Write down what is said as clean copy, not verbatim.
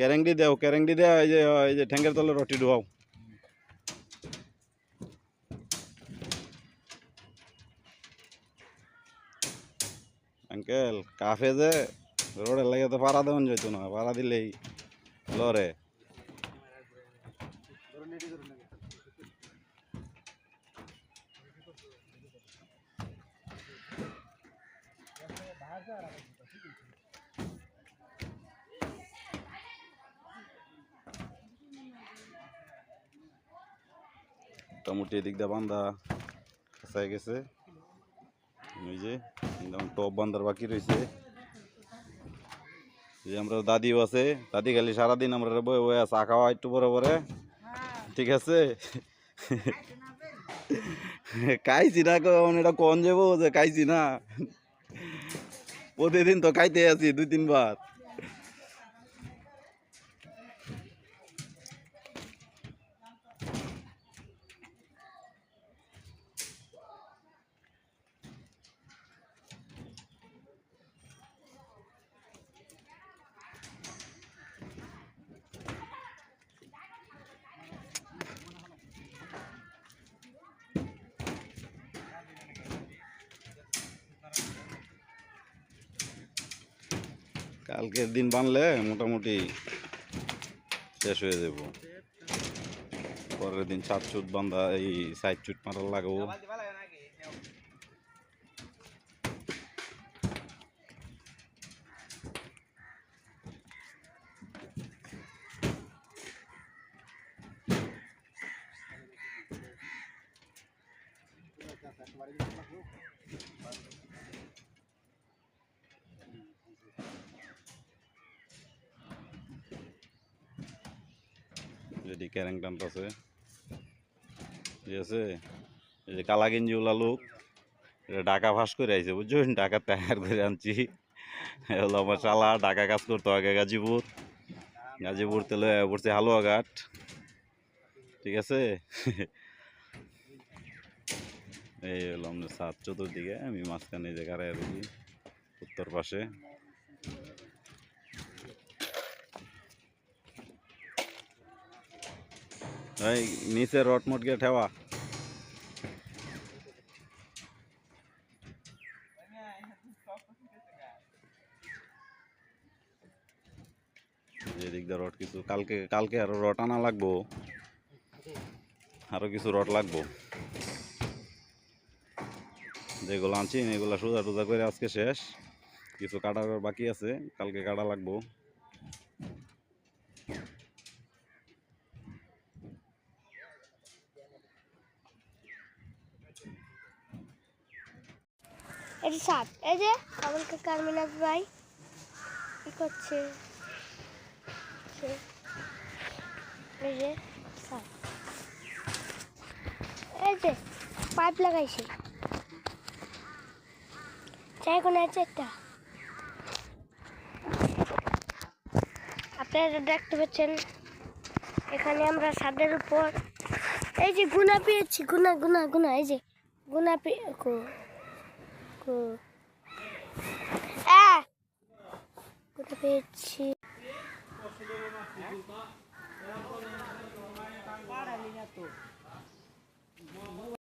কেরেঙ্গি দাও, কেরেঙ্গি দেও, এই যে ঠ্যাঙ্গের তলে রটি ঢুয়াও। আঙ্কেল কাফে যে রোডের লাগে তো পাড়া দেওয়া যেত না, পাড়া দিলেই লরে। মোটামুটি এদিক দিয়ে বান্ধা কাছায় গেছে, ওই যে টপ বান্ধার বাকি রয়েছে। যে আমরা দাদিও আছে, দাদি খালি সারাদিন আমরা বয়ে বয়ে চা খাওয়া একটু পরে পরে, ঠিক আছে। খাইছি না এটা কন যাবো যে খাইছি না, প্রতিদিন তো খাইতে আছি 2-3 বার। কালকের দিন বানলে মোটামুটি শেষ হয়ে যাব। পরের দিন 7 চুট বান্ধা, এই 7 চুট মারা লাগবো। যেটি ক্যারেং টানতেছে, ঠিক আছে। এই যে কালা গেঞ্জি ওলা লোক, এটা ঢাকা ফাঁস করে আইছে, বুঝছেন, ঢাকা তৈরি করে আনছি। হলো আমার শালা ঢাকা কাজ করতো আগে গাজীপুর, গাজীপুর তেলে পড়ছে হালুয়াঘাট, ঠিক আছে। এই হলো আমাদের সাত চতুর্দিকে, আমি মাঝখানে যে গাড়ায় রুগী উত্তর পাশে। এই নিচে রটমট গিয়ে ঠেওয়া। এদিক দিয়ে রড কিছু কালকে আরো রড আনা লাগবো, আরো কিছু রড লাগবো। যেগুলো আনছি এগুলো সোজা টোজা করে আজকে শেষ, কিছু কাটার বাকি আছে, কালকে কাটা লাগবো। এই সাত, এই যে আমাকে কারমিনাজ ভাই কি করছে, এই যে সাত, এই যে পাইপ লাগাইছে, চাই কোন আছে একটা। আপনারা দেখতে পাচ্ছেন এখানে আমরা ছাদের উপর এই যে গুনা পেয়েছি, গুনা গুনা গুনা, এই যে গুনা গুনা পেয়েছি।